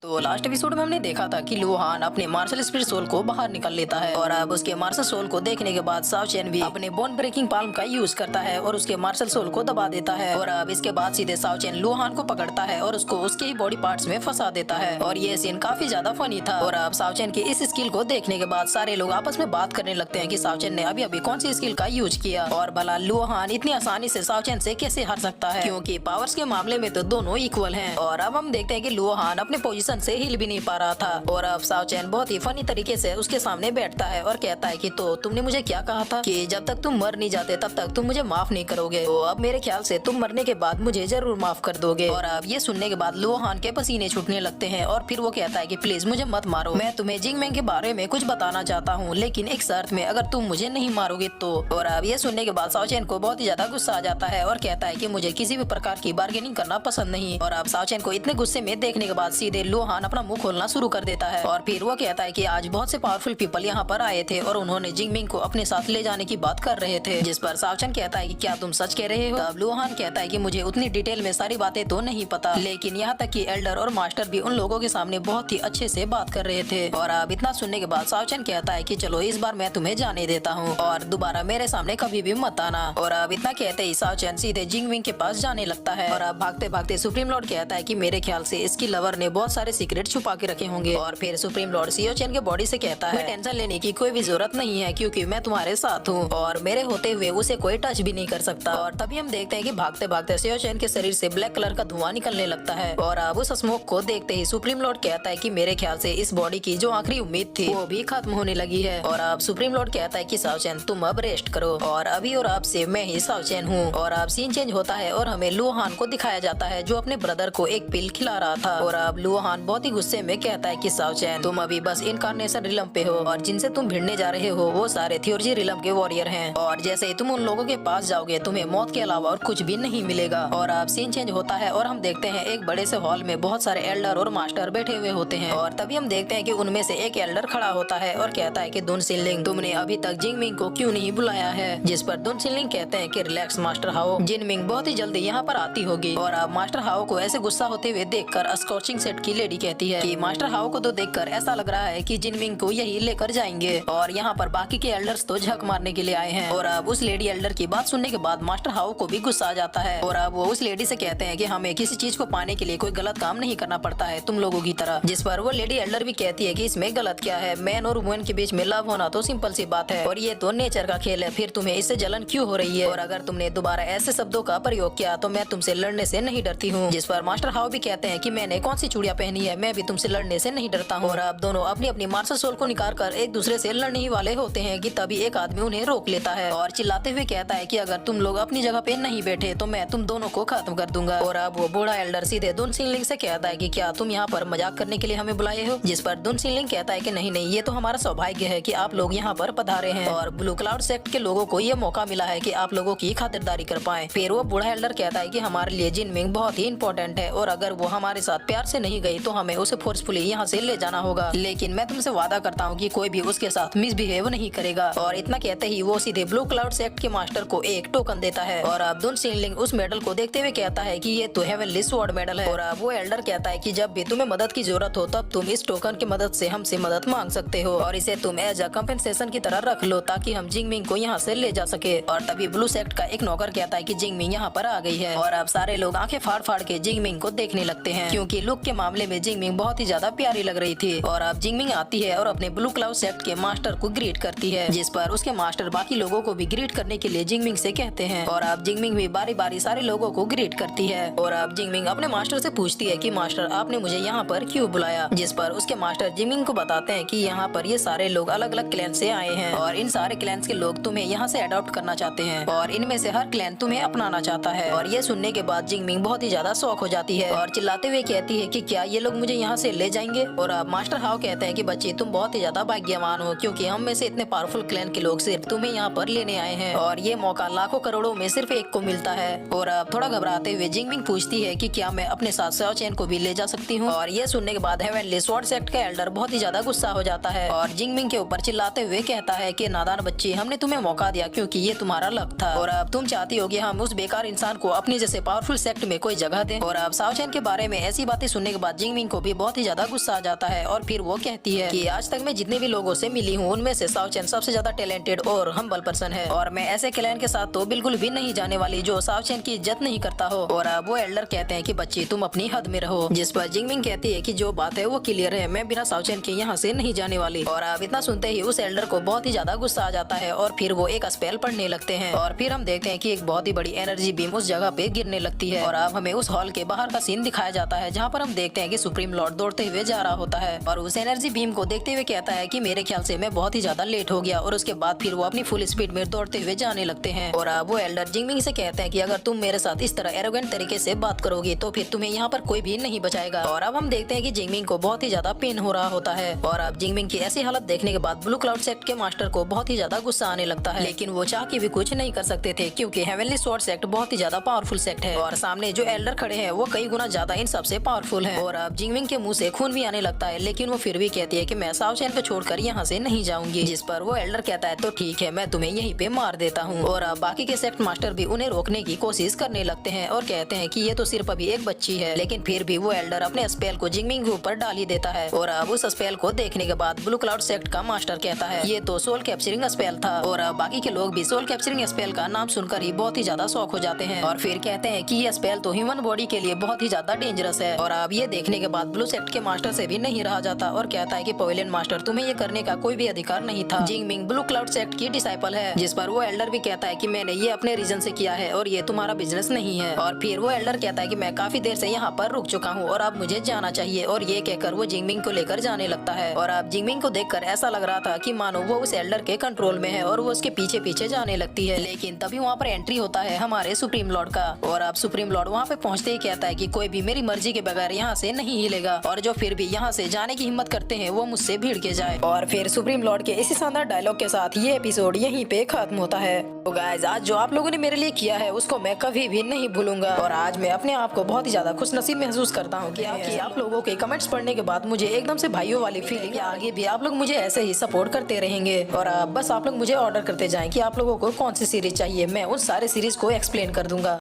तो last episode में हमने देखा था कि लुहान अपने मार्शल स्पिरिट सोल को बाहर निकल लेता है और अब उसके मार्शल सोल को देखने के बाद साओ चैन भी अपने बोन ब्रेकिंग पाल्म का यूज करता है और उसके मार्शल सोल को दबा देता है। और अब इसके बाद सीधे साओ चैन लुहान को पकड़ता है और उसको उसके ही बॉडी पार्ट्स में फंसा देता है और ये सीन काफी ज्यादा फनी था। और अब साओ चैन की इस स्किल को देखने के बाद सारे लोग आपस में बात करने लगते हैं कि साओ चैन ने अभी अभी कौन सी स्किल का यूज किया और भला लुहान इतनी आसानी से साओ चैन से कैसे हार सकता है, क्योंकि पावर्स के मामले में तो दोनों इक्वल हैं। और अब हम देखते हैं कि लुहान अपने पोजीशन से हिल भी नहीं पा रहा था और अब साओ चैन बहुत ही फनी तरीके से उसके सामने बैठता है और कहता है कि तो तुमने मुझे क्या कहा था कि जब तक तुम मर नहीं जाते तब तक तुम मुझे माफ नहीं करोगे, तो अब मेरे ख्याल से तुम मरने के बाद मुझे जरूर माफ कर दोगे। और अब ये सुनने के बाद लुहान के पसीने छूटने लगते हैं और फिर वो कहता है कि प्लीज मुझे मत मारो, मैं तुम्हें जिंगमैन के बारे में कुछ बताना चाहता हूँ, लेकिन एक शर्त में, अगर तुम मुझे नहीं मारोगे तो। और अब ये सुनने के बाद साओ चैन को बहुत ही ज्यादा गुस्सा आ जाता है और कहता है कि मुझे किसी भी प्रकार की बार्गेनिंग करना पसंद नहीं। और अब साओ चैन को इतने गुस्से में देखने के बाद सीधे लुहान अपना मुंह खोलना शुरू कर देता है और फिर वो कहता है कि आज बहुत से पावरफुल पीपल यहाँ पर आए थे और उन्होंने जिंगमिंग को अपने साथ ले जाने की बात कर रहे थे, जिस पर साओ चैन कहता है कि क्या तुम सच कह रहे हो। तब लुहान कहता है कि मुझे उतनी डिटेल में सारी बातें तो नहीं पता, लेकिन यहाँ तक कि एल्डर और मास्टर भी उन लोगों के सामने बहुत ही अच्छे से बात कर रहे थे। और अब इतना सुनने के बाद साओ चैन कहता है कि चलो इस बार मैं तुम्हें जाने देता हूँ और दोबारा मेरे सामने कभी भी मत आना। और अब इतना कहते ही साओ चैन सीधे जिंगमिंग के पास जाने लगता है और अब भागते भागते सुप्रीम लॉर्ड कहता है कि मेरे ख्याल से इसकी लवर ने बहुत सारे सीक्रेट छुपा के रखे होंगे। और फिर सुप्रीम लॉर्ड सियो चैन के बॉडी से कहता है टेंशन लेने की कोई भी जरूरत नहीं है, क्योंकि मैं तुम्हारे साथ हूँ और मेरे होते हुए उसे कोई टच भी नहीं कर सकता। और तभी हम देखते हैं कि भागते भागते सियो चैन के शरीर से ब्लैक कलर का धुआं निकलने लगता है और अब उस स्मोक को देखते ही सुप्रीम लॉर्ड कहता है कि मेरे ख्याल से इस बॉडी की जो आखिरी उम्मीद थी वो भी खत्म होने लगी है। और अब सुप्रीम लॉर्ड कहता है कि साओ चैन तुम अब रेस्ट करो और अभी और अब से मैं ही साओ चैन हूँ। और अब सीन चेंज होता है और हमें लुहान को दिखाया जाता है जो अपने ब्रदर को एक पिल खिला रहा था। और अब लुहान बहुत ही गुस्से में कहता है कि साओ चैन तुम अभी बस इनकारनेशन रिलम पे हो और जिनसे तुम भिड़ने जा रहे हो वो सारे थियोरजी रिलम के वॉरियर हैं और जैसे ही तुम उन लोगों के पास जाओगे तुम्हें मौत के अलावा और कुछ भी नहीं मिलेगा। और अब सीन चेंज होता है और हम देखते हैं एक बड़े से हॉल में बहुत सारे एल्डर और मास्टर बैठे हुए होते हैं और तभी हम देखते हैं कि उनमें से एक एल्डर खड़ा होता है और कहता है कि दुन सिनलिंग तुमने अभी तक जिंगमिंग को क्यों नहीं बुलाया है, जिस पर दुन सिनलिंग कहते हैं कि रिलैक्स मास्टर हाओ, जिनमिंग बहुत ही जल्दी यहाँ पर आती होगी। और अब मास्टर हाओ को ऐसे गुस्सा होते हुए देखकर स्कॉचिंग सेट की लेडी कहती है कि मास्टर हाओ को तो देखकर ऐसा लग रहा है कि जिनमिंग को यही लेकर जाएंगे और यहाँ पर बाकी के एल्डर्स तो झक मारने के लिए आए हैं। और अब उस लेडी एल्डर की बात सुनने के बाद मास्टर हाओ को भी गुस्सा आ जाता है और अब वो उस लेडी से कहते हैं कि हमें किसी चीज को पाने के लिए कोई गलत काम नहीं करना पड़ता है तुम लोगों की तरह, जिस पर वो लेडी एल्डर भी कहती है कि इसमें गलत क्या है, मैन और वुमेन के बीच में लव होना तो सिंपल सी बात है और ये तो नेचर का खेल है, फिर तुम्हें इससे जलन क्यों हो रही है और अगर तुमने दोबारा ऐसे शब्दों का प्रयोग किया तो मैं तुमसे लड़ने से नहीं डरती हूँ। जिस पर मास्टर हाओ भी कहते हैं कि मैंने कौन सी चूड़ियां पहनी है, मैं भी तुमसे लड़ने से नहीं डरता हूँ। और अब दोनों अपनी अपनी मार्शल सोल को निकाल कर एक दूसरे से लड़ने ही वाले होते हैं कि तभी एक आदमी उन्हें रोक लेता है और चिल्लाते हुए कहता है कि अगर तुम लोग अपनी जगह पे नहीं बैठे तो मैं तुम दोनों को खत्म कर दूंगा। और अब वो बूढ़ा एल्डर सीधे दुन सिनलिंग से कहता है कि क्या तुम यहाँ पर मजाक करने के लिए हमें बुलाए हो, जिस पर दुन सिनलिंग कहता है कि नहीं नहीं, ये तो हमारा सौभाग्य है कि आप लोग यहाँ पर पधारे हैं और ब्लू क्लाउड सेक्ट के लोगों को ये मौका मिला है कि आप लोगों की खातिरदारी कर पाए। फिर वो बूढ़ा एल्डर कहता है कि हमारे लिए जिनमिंग बहुत ही इंपॉर्टेंट है और अगर वो हमारे साथ प्यार से नहीं गई तो हमें उसे फोर्सफुली यहाँ से ले जाना होगा, लेकिन मैं तुमसे वादा करता हूँ कि कोई भी उसके साथ मिसबिहेव नहीं करेगा। और इतना कहते ही वो सीधे ब्लू क्लाउड सेक्ट के मास्टर को एक टोकन देता है और अब दुन सिनलिंग उस मेडल को देखते हुए कहता है कि ये तो हेवनली स्वॉर्ड मेडल है। और अब वो एल्डर कहता है कि जब भी तुम्हें मदद की जरूरत हो तब तुम इस टोकन की मदद से हमसे मदद मांग सकते हो और इसे तुम एज अ कंपेंसेशन की तरह रख लो ताकि हम जिंगमिंग को यहाँ से ले जा सके। और तभी ब्लू सेक्ट का एक नौकर कहता है कि जिंगमिंग यहाँ पर आ गई है और अब सारे लोग आंखें फाड़ फाड़ के जिंगमिंग को देखने लगते हैं, क्योंकि लुक के मामले में जिंगमिंग बहुत ही ज्यादा प्यारी लग रही थी। और अब जिंगमिंग आती है और अपने ब्लू क्लाउड सेक्ट के मास्टर को ग्रीट करती है, जिस पर उसके मास्टर बाकी लोगों को भी ग्रीट करने के लिए जिंगमिंग से कहते हैं। और अब जिंगमिंग भी बारी बारी सारे लोगों को ग्रीट करती है। और अब जिंगमिंग अपने मास्टर से पूछती है कि मास्टर आपने मुझे यहाँ पर क्यों बुलाया, जिस पर उसके मास्टर जिंगमिंग को बताते हैं कि यहाँ पर ये सारे लोग अलग अलग क्लैन से आए हैं और इन सारे क्लैन के लोग तुम्हें यहाँ से अडॉप्ट करना चाहते हैं और इनमें से हर क्लैन तुम्हें अपनाना चाहता है। और ये सुनने के बाद जिंगमिंग बहुत ही ज्यादा शौक हो जाती है और चिल्लाते हुए कहती है कि क्या ये लोग मुझे यहाँ से ले जाएंगे। और अब मास्टर हाओ कहते हैं कि बच्चे तुम बहुत ही ज्यादा भाग्यवान हो, क्योंकि हम में से इतने पावरफुल क्लैन के लोग सिर्फ तुम्हें यहाँ पर लेने आए हैं और ये मौका लाखों करोड़ों में सिर्फ एक को मिलता है। और अब थोड़ा घबराते हुए जिंगमिंग पूछती है कि क्या मैं अपने साथ साओ चैन को भी ले जा सकती हूँ। और ये सुनने के बाद हेवनली स्वॉर्ड सेक्ट का एल्डर बहुत ही ज्यादा गुस्सा हो जाता है और जिंगमिंग के ऊपर चिल्लाते हुए कहता है कि नादान बच्ची, हमने तुम्हें मौका दिया क्योंकि ये तुम्हारा लक था और अब तुम चाहती हो कि हम उस बेकार इंसान को अपने जैसे पावरफुल सेक्ट में कोई जगह दें। और अब साओ चैन के बारे में ऐसी बातें सुनने के बाद जिंगमिंग को भी बहुत ही ज्यादा गुस्सा आ जाता है और फिर वो कहती है कि आज तक मैं जितने भी लोगों से मिली हूँ उनमें से साओ चैन सबसे ज्यादा टैलेंटेड और हम्बल पर्सन है और मैं ऐसे क्लाइंट के साथ तो बिल्कुल भी नहीं जाने वाली जो साओ चैन की इज्जत नहीं करता हो। और वो एल्डर कहते हैं कि बच्ची तुम अपनी हद में रहो, जिस पर जिंगमिंग कहती है कि जो बात है वो क्लियर है, मैं बिना साओ चैन के यहाँ से नहीं जाने वाली। और अब इतना सुनते ही उस एल्डर को बहुत ही ज्यादा गुस्सा आ जाता है और फिर वो एक स्पेल पढ़ने लगते हैं और फिर हम देखते हैं कि एक बहुत ही बड़ी एनर्जी बीम उस जगह पे गिरने लगती है। और अब हमें उस हॉल के बाहर का सीन दिखाया जाता है जहाँ पर हम देखते हैं कि सुप्रीम लॉर्ड दौड़ते हुए जा रहा होता है और उस एनर्जी बीम को देखते हुए कहता है कि मेरे ख्याल से मैं बहुत ही ज्यादा लेट हो गया। और उसके बाद फिर वो अपनी फुल स्पीड में दौड़ते हुए जाने लगते हैं। और अब वो एल्डर जिंगमिंग से कहते हैं कि अगर तुम मेरे साथ इस तरह एरोगेंट तरीके से बात करोगे तो फिर तुम्हें यहाँ पर कोई भी नहीं बचाएगा। और अब हम देखते हैं कि जिंगमिंग को बहुत ही ज्यादा पेन हो रहा होता है और अब जिंगमिंग की ऐसी हालत देखने के बाद ब्लू क्लाउड सेक्ट के मास्टर को बहुत ही ज्यादा गुस्सा आने लगता है, लेकिन वो चाह के भी कुछ नहीं कर सकते थे क्योंकि हेवनली स्वॉर्ड सेक्ट बहुत ही ज्यादा पावरफुल सेक्ट है और सामने जो एल्डर खड़े हैं वो कई गुना ज्यादा इन सबसे पावरफुल है। और अब जिंगमिंग के मुंह से खून भी आने लगता है, लेकिन वो फिर भी कहती है कि मैं साओ चैन को छोड़कर यहाँ से नहीं जाऊंगी, जिस पर वो एल्डर कहता है तो ठीक है, मैं तुम्हें यहीं पे मार देता हूँ। और अब बाकी के सेक्ट मास्टर भी उन्हें रोकने की कोशिश करने लगते हैं और कहते हैं कि ये तो सिर्फ अभी एक बच्ची है, लेकिन फिर भी वो एल्डर अपने स्पेल को जिंगमिंग के ऊपर डाल ही देता है। और अब उस स्पेल को देखने के बाद ब्लू क्लाउड सेक्ट का मास्टर कहता है ये तो सोल कैप्चरिंग स्पेल था। और अब बाकी के लोग भी सोल कैप्चरिंग स्पेल का नाम सुनकर ही बहुत ही ज्यादा शॉक हो जाते हैं और फिर कहते हैं कि ये स्पेल तो ह्यूमन बॉडी के लिए बहुत ही ज्यादा डेंजरस है। और अब ये देखने के बाद ब्लू सेक्ट के मास्टर से भी नहीं रहा जाता और कहता है कि पवेलियन मास्टर तुम्हें ये करने का कोई भी अधिकार नहीं था, जिंगमिंग ब्लू क्लाउड सेक्ट की डिसाइपल है। जिस पर वो एल्डर भी कहता है कि मैंने ये अपने रीजन से किया है और ये तुम्हारा बिजनेस नहीं है। और फिर वो एल्डर कहता है कि मैं काफी देर से यहाँ पर रुक चुका हूँ और अब मुझे जाना चाहिए। और ये कहकर वो जिंगमिंग को लेकर जाने लगता है और अब जिंगमिंग को देखकर ऐसा लग रहा था कि मानो वो उस एल्डर के कंट्रोल में है और वो उसके पीछे पीछे जाने लगती है, लेकिन तभी वहाँ पर एंट्री होता है हमारे सुप्रीम लॉर्ड का। और अब सुप्रीम लॉर्ड वहाँ पे पहुँचते ही कहता है कि कोई भी मेरी मर्जी के बगैर यहाँ से नहीं हिलेगा और जो फिर भी यहाँ से जाने की हिम्मत करते हैं वो मुझसे भीड़ के जाए। और फिर सुप्रीम लॉर्ड के इसी शानदार डायलॉग के साथ ये एपिसोड यहीं पे खत्म होता है। तो गाइस आज जो आप लोगों ने मेरे लिए किया है उसको मैं कभी भी नहीं भूलूंगा और आज मैं अपने आप को बहुत ही ज्यादा खुशनसीब महसूस करता हूँ कि आप लोगों के कमेंट्स पढ़ने के बाद मुझे एकदम से भाइयों वाली फीलिंग, आगे भी आप लोग मुझे ऐसे ही सपोर्ट करते रहेंगे। और बस आप लोग मुझे ऑर्डर करते जाएं कि आप लोगों को कौन सी सीरीज चाहिए, मैं उन सारे सीरीज को एक्सप्लेन कर दूंगा।